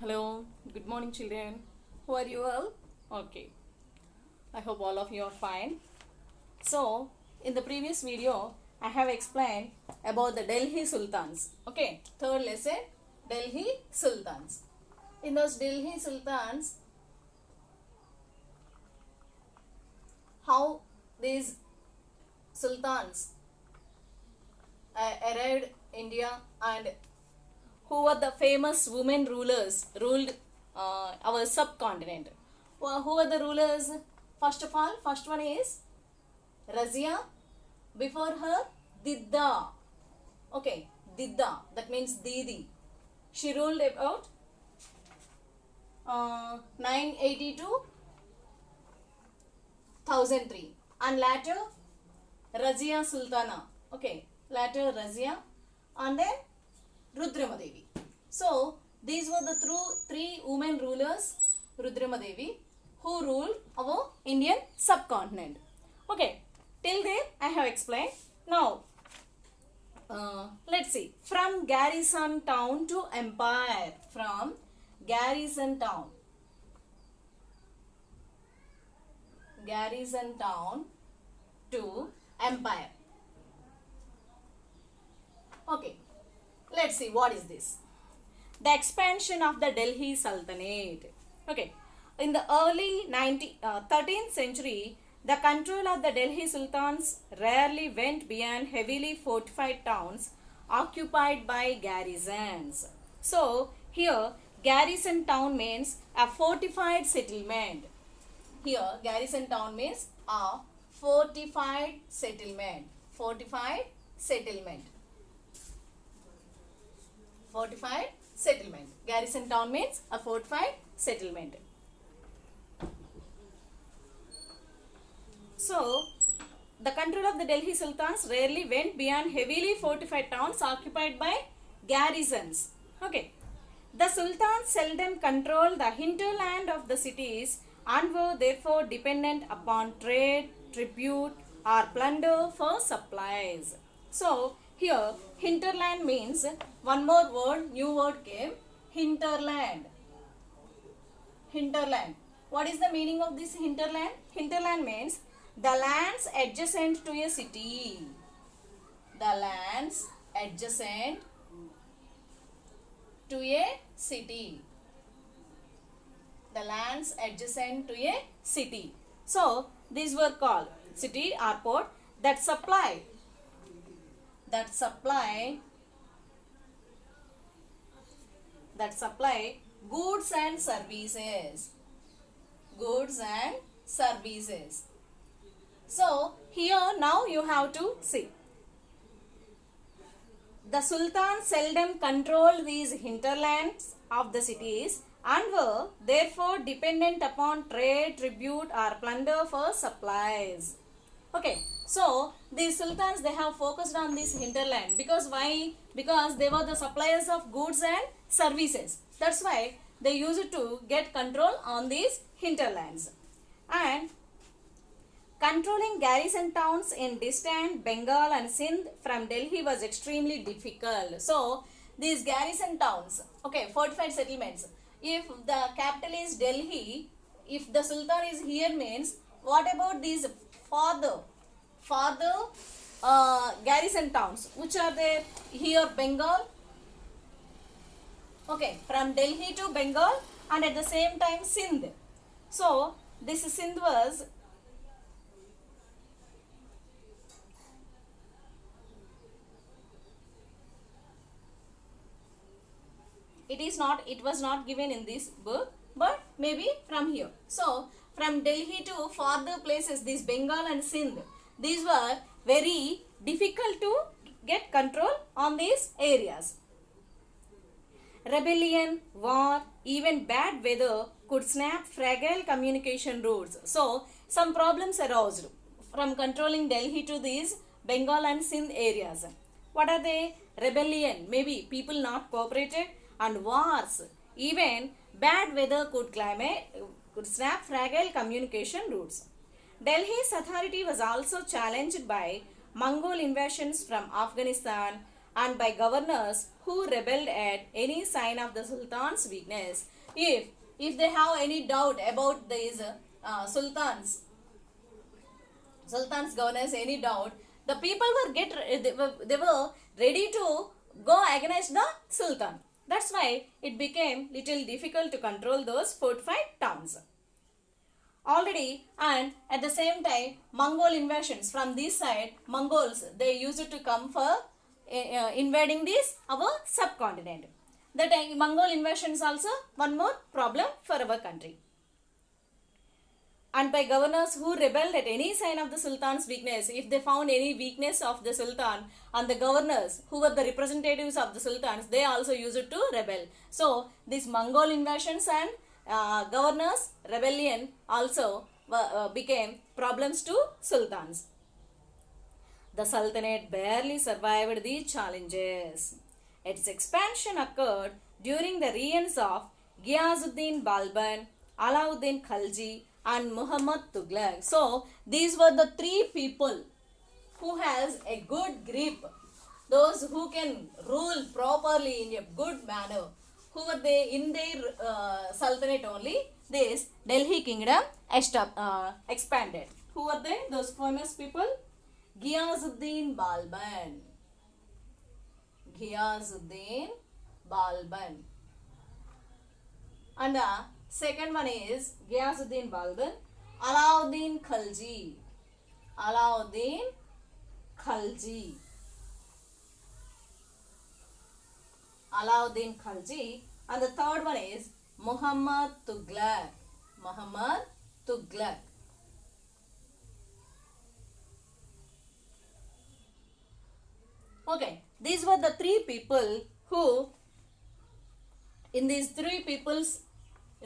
Hello, good morning, children. How are you all? Okay, I hope all of you are fine. So, in the previous video, I have explained about the Delhi Sultans. Okay, third lesson, Delhi Sultans. In those Delhi Sultans, how these sultans arrived India and who were the famous women rulers ruled our subcontinent. Well, who were the rulers? First of all, first one is Razia. Before her, Didda. Okay, Didda. That means Didi. She ruled about 982 1003, and later Razia Sultana. Okay, later Razia, and then Rudramadevi. So these were the three women rulers, Rudramadevi, who ruled our Indian subcontinent. Okay, till there I have explained. Now let's see. From garrison town to empire. From garrison town to empire. Okay, let's see what is this. The expansion of the Delhi Sultanate. Okay, in the early 13th century, the control of the Delhi Sultans rarely went beyond heavily fortified towns occupied by garrisons. So, here garrison town means a fortified settlement. Here garrison town means a fortified settlement. Fortified settlement. Fortified settlement. Garrison town means a fortified settlement. So, the control of the Delhi Sultans rarely went beyond heavily fortified towns occupied by garrisons. Okay. The Sultans seldom controlled the hinterland of the cities and were therefore dependent upon trade, tribute or plunder for supplies. So, here hinterland means one more word, new word came, hinterland. Hinterland. What is the meaning of this hinterland? Hinterland means the lands adjacent to a city. The lands adjacent to a city. The lands adjacent to a city. So, these were called city or port that supply goods and services. Goods and services. So, here now you have to see. The Sultan seldom controlled these hinterlands of the cities and were therefore dependent upon trade, tribute or plunder for supplies. Okay, so these sultans, they have focused on this hinterland because why? Because they were the suppliers of goods and services. That's why they used to get control on these hinterlands. And controlling garrison towns in distant Bengal and Sindh from Delhi was extremely difficult. So, these garrison towns, okay, fortified settlements, if the capital is Delhi, if the Sultan is here means, what about these farther garrison towns, which are there here? Bengal, okay, from Delhi to Bengal and at the same time Sindh. So, this Sindh was it was not given in this book, but maybe from here. So, from Delhi to farther places, these Bengal and Sindh, these were very difficult to get control on these areas. Rebellion, war, even bad weather could snap fragile communication routes. So, some problems arose from controlling Delhi to these Bengal and Sindh areas. What are they? Rebellion, maybe people not cooperated, and wars. Even bad weather could snap fragile communication routes. Delhi's authority was also challenged by Mongol invasions from Afghanistan and by governors who rebelled at any sign of the sultan's weakness. If they have any doubt about these sultan's governance, any doubt, the people were they were ready to go against the sultan. That's why it became little difficult to control those fortified towns already. And at the same time, Mongol invasions from this side, Mongols, they used to come for invading this our subcontinent. That Mongol invasions also one more problem for our country. And by governors who rebelled at any sign of the sultan's weakness, if they found any weakness of the sultan, and the governors who were the representatives of the sultans, they also used to rebel. So these Mongol invasions and governors rebellion also became problems to sultans. The sultanate barely survived these challenges. Its expansion occurred during the reigns of Ghiyazuddin Balban, Alauddin Khalji, and Muhammad Tughlaq. So these were the three people who has a good grip, those who can rule properly in a good manner. Who were they in their sultanate only? This Delhi kingdom expanded. Who were they? Those famous people? Ghiyazuddin Balban. Ghiyazuddin Balban. And the second one is Ghiyazuddin Balban. Alauddin Khalji. Alauddin Khalji. Alauddin Khalji. And the third one is Muhammad Tughlaq. Muhammad Tughlaq. Okay, these were the three people who, in these three people's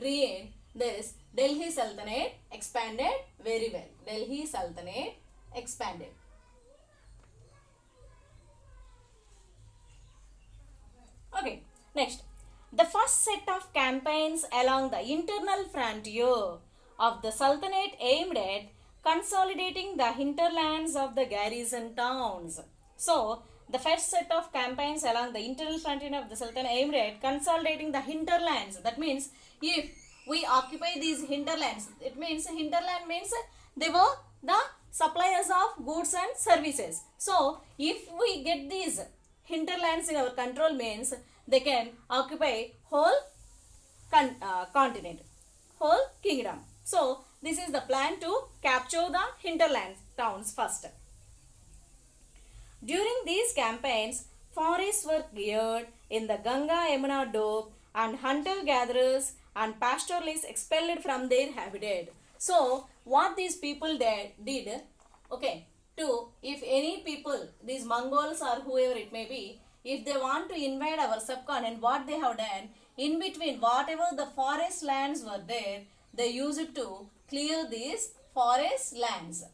reign, this Delhi Sultanate expanded very well. Delhi Sultanate expanded. Okay, next. The first set of campaigns along the internal frontier of the Sultanate aimed at consolidating the hinterlands of the garrison towns. So, the first set of campaigns along the internal frontier of the Sultanate aimed at consolidating the hinterlands. That means, if we occupy these hinterlands, it means hinterland means they were the suppliers of goods and services. So, if we get these hinterlands in our control, means they can occupy whole continent, whole kingdom. So, this is the plan to capture the hinterland towns first. During these campaigns, forests were cleared in the Ganga Yamuna Doab, and hunter-gatherers and pastoralists expelled from their habitat. So, what these people did, okay, if any people, these Mongols or whoever it may be, if they want to invade our subcontinent, what they have done, in between whatever the forest lands were there, they used to clear these forest lands.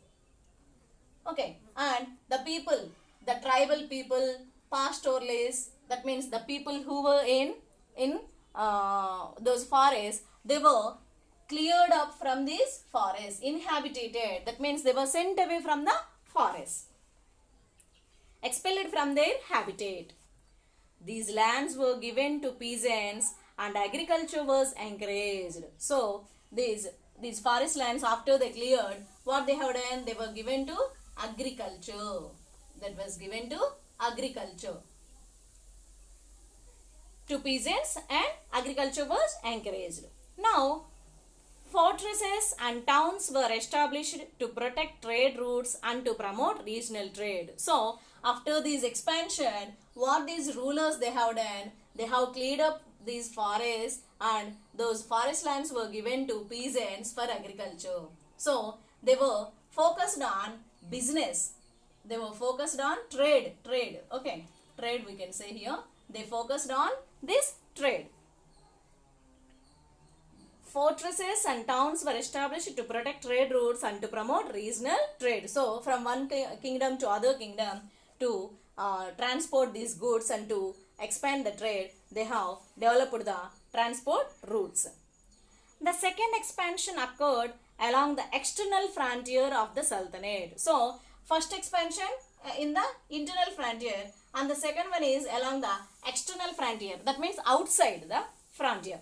Okay, and the people, the tribal people, pastoralists, that means the people who were in those forests, they were cleared up from these forests, inhabited, that means they were sent away from the forest, expelled from their habitat. These lands were given to peasants and agriculture was encouraged. So, these forest lands, after they cleared, what they have done, they were given to agriculture. That was given to agriculture, to peasants, and agriculture was encouraged. Now, fortresses and towns were established to protect trade routes and to promote regional trade. So, after this expansion, what these rulers they have done, they have cleared up these forests, and those forest lands were given to peasants for agriculture. So, they were focused on business. They were focused on trade, okay, trade we can say here. They focused on this trade. Fortresses and towns were established to protect trade routes and to promote regional trade. So, from one kingdom to other kingdom, to transport these goods and to expand the trade, they have developed the transport routes. The second expansion occurred along the external frontier of the Sultanate. So, first expansion, in the internal frontier, and the second one is along the external frontier, that means outside the frontier.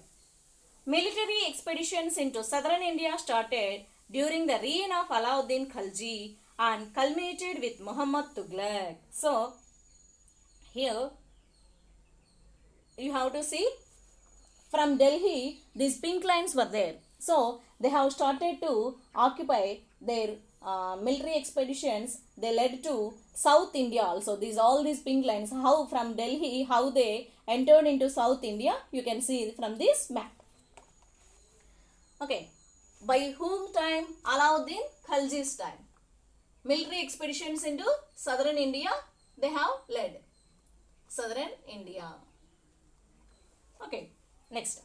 Military expeditions into southern India started during the reign of Alauddin Khalji and culminated with Muhammad Tughlaq. So here you have to see, from Delhi these pink lines were there. So they have started to occupy their military expeditions. They led to South India also. All these pink lines, how from Delhi, how they entered into South India, you can see from this map. Okay, by whom time? Alauddin Khalji's time. Military expeditions into southern India they have led. Southern India. Okay, next.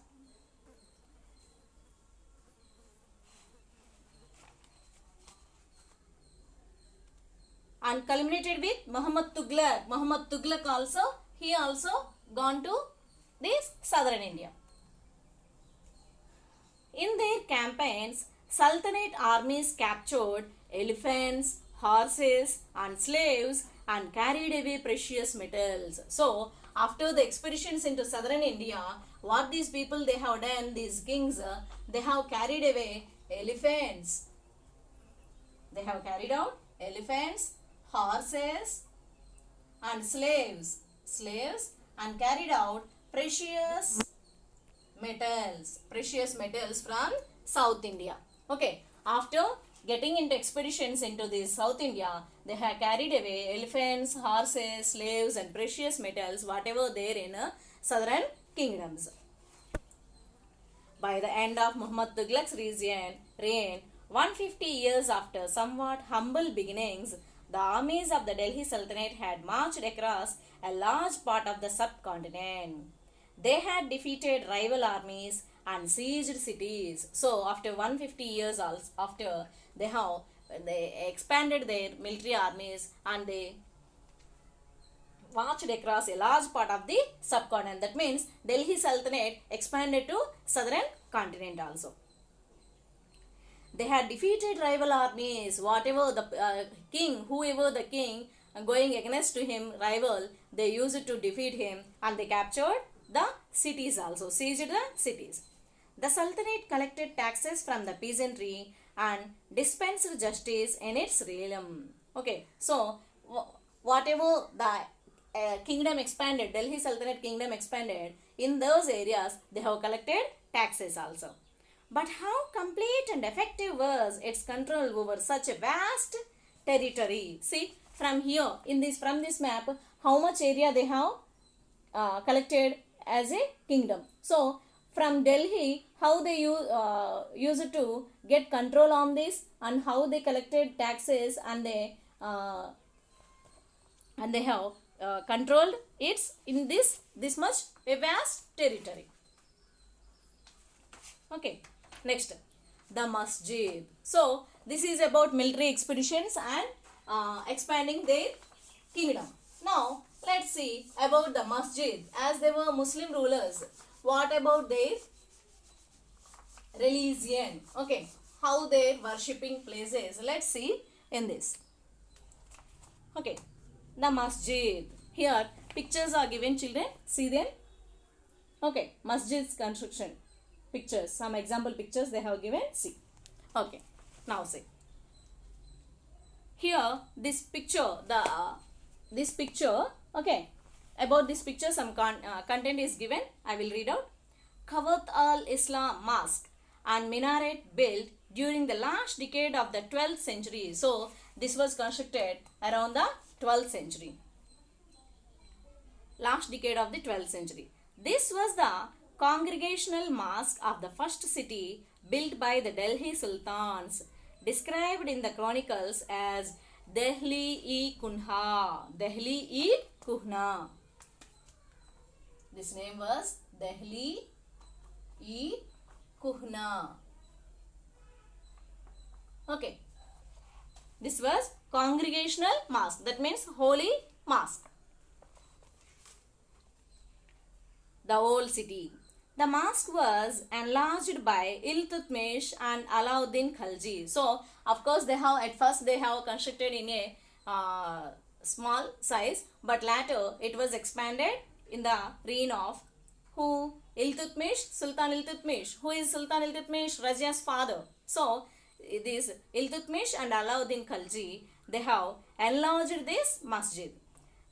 And culminated with Muhammad Tughlaq. Muhammad Tughlaq also, he also gone to this southern India. In their campaigns, Sultanate armies captured elephants, horses and slaves and carried away precious metals. So, after the expeditions into southern India, what these people they have done, these kings, they have carried away elephants. They have carried out elephants, horses and slaves and carried out precious metals from South India. Okay, after getting into expeditions into this South India, they have carried away elephants, horses, slaves and precious metals, whatever there in southern kingdoms. By the end of Muhammad Tughlaq's reign, 150 years after somewhat humble beginnings, the armies of the Delhi Sultanate had marched across a large part of the subcontinent. They had defeated rival armies and sieged cities. So after 150 years after, they expanded their military armies and they marched across a large part of the subcontinent. That means Delhi Sultanate expanded to southern continent also. They had defeated rival armies, whoever the king going against to him, rival, they used to defeat him, and they captured the cities also, seized the cities. The Sultanate collected taxes from the peasantry and dispensed justice in its realm. Okay, so whatever the kingdom expanded, Delhi Sultanate kingdom expanded, in those areas they have collected taxes also. But how complete and effective was its control over such a vast territory? See, from here, from this map, how much area they have collected as a kingdom. So, from Delhi, how they used to get control on this, and how they collected taxes, and they have controlled its in this much a vast territory. Okay, next, the masjid. So this is about military expeditions and expanding their kingdom. Now let's see about the masjid. As they were Muslim rulers, what about their religion? Okay, how their worshipping places. Let's see in this. Okay, the masjid. Here pictures are given, children. See them. Okay, masjid's construction. Pictures, some example pictures they have given. See. Okay, now see. Here this picture, this picture. Okay, about this picture some content is given. I will read out. Kawat al-Islam Mosque and minaret built during the last decade of the 12th century. So this was constructed around the 12th century. Last decade of the 12th century. This was the congregational mosque of the first city built by the Delhi Sultans, described in the chronicles as Dehli-e-Kunha. Dehli-e-Kunha. This name was Dehli-e-Kunha. Okay. This was congregational mosque. That means holy mosque. The old city. The mosque was enlarged by Iltutmish and Alauddin Khalji. So, of course, at first they have constructed in a small size, but later it was expanded in the reign of who? Iltutmish, Sultan Iltutmish. Who is Sultan Iltutmish? Razia's father. So, this Iltutmish and Alauddin Khalji, they have enlarged this masjid.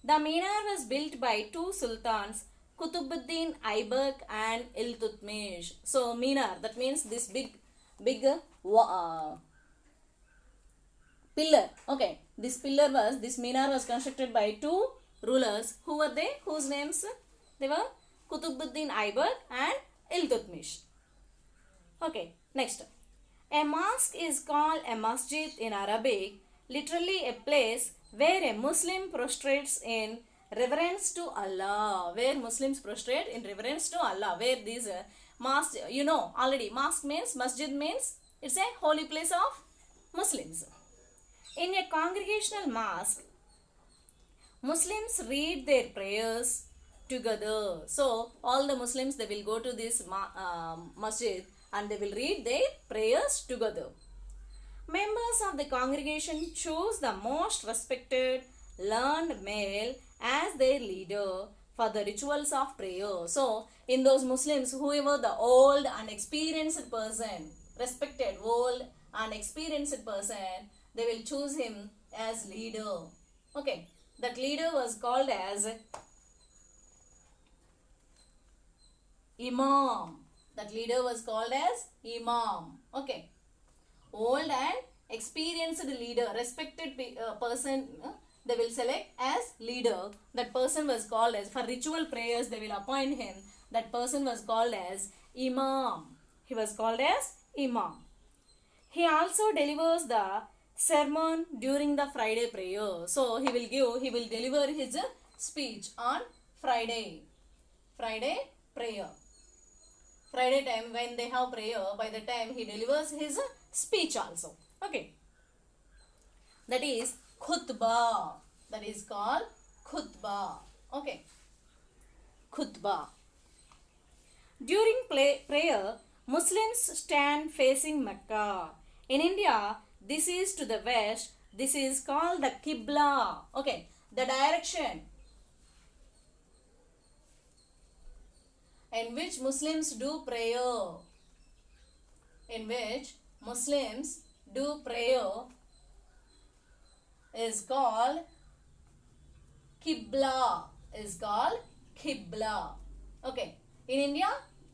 The minar was built by two sultans, Kutubuddin Aibak and Iltutmish. So, minar, that means this big pillar. Okay, this minar was constructed by two rulers. Who were they? Whose names? They were Kutubuddin Aibak and Iltutmish. Okay, next. A mosque is called a masjid in Arabic, literally a place where a Muslim prostrates in reverence to Allah. Where Muslims prostrate in reverence to Allah. Where these mosque, you know already, mosque means, masjid means, it's a holy place of Muslims. In a congregational mosque, Muslims read their prayers together. So, all the Muslims, they will go to this masjid and they will read their prayers together. Members of the congregation choose the most respected, learned male as their leader for the rituals of prayer. So, in those Muslims, whoever the old and experienced person, respected, old and experienced person, they will choose him as leader. Okay, that leader was called as Imam. That leader was called as Imam. Okay. Old and experienced leader, respected person, they will select as leader. That person was called as, for ritual prayers, they will appoint him. That person was called as Imam. He was called as Imam. He also delivers the sermon during the Friday prayer. So, he will deliver his speech on Friday prayer. Friday time, when they have prayer, by the time he delivers his speech also. Okay. That is khutbah. That is called khutbah. Okay. Khutbah. During prayer, Muslims stand facing Mecca. In India, this is to the west. This is called the Qibla. Okay. The direction in which Muslims do prayer. In which Muslims do prayer is called Qibla. Is called Qibla. Okay. In India,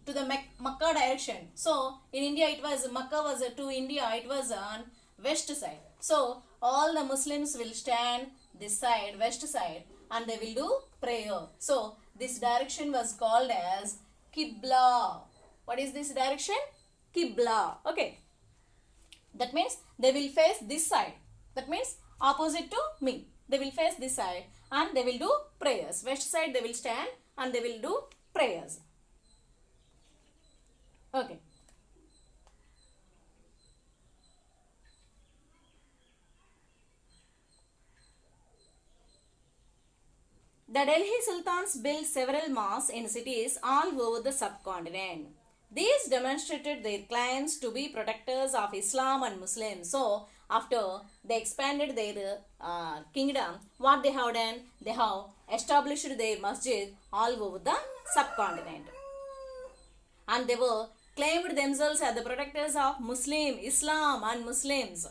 to the Makkah direction. So, in India, Makkah was to India, it was on west side. So, all the Muslims will stand this side, west side, and they will do prayer. So, this direction was called as Qibla. What is this direction? Qibla. Okay. That means they will face this side. That means opposite to me. They will face this side and they will do prayers. West side they will stand and they will do prayers. Okay. The Delhi Sultans built several mosques in cities all over the subcontinent. These demonstrated their claims to be protectors of Islam and Muslims. So, after they expanded their kingdom, what they have done? They have established their masjid all over the subcontinent. And they were claimed themselves as the protectors of Islam and Muslims.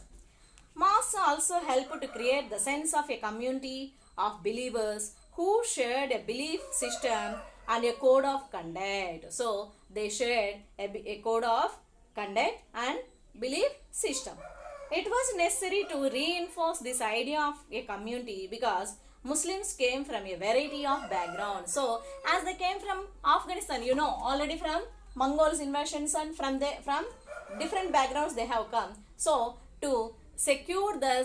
Mosques also helped to create the sense of a community of believers who shared a belief system and a code of conduct. So, they shared a code of conduct and belief system. It was necessary to reinforce this idea of a community because Muslims came from a variety of backgrounds. So, as they came from Afghanistan, you know, already from Mongols invasions and from different backgrounds they have come. So, to secure their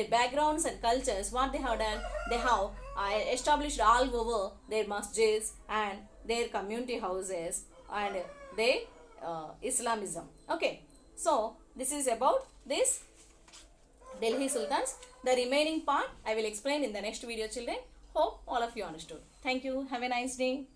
backgrounds and cultures, what they have done, they have established all over their masjids and their community houses and their Islamism. Okay, so this is about this Delhi Sultans. The remaining part I will explain in the next video, children. Hope all of you understood. Thank you. Have a nice day.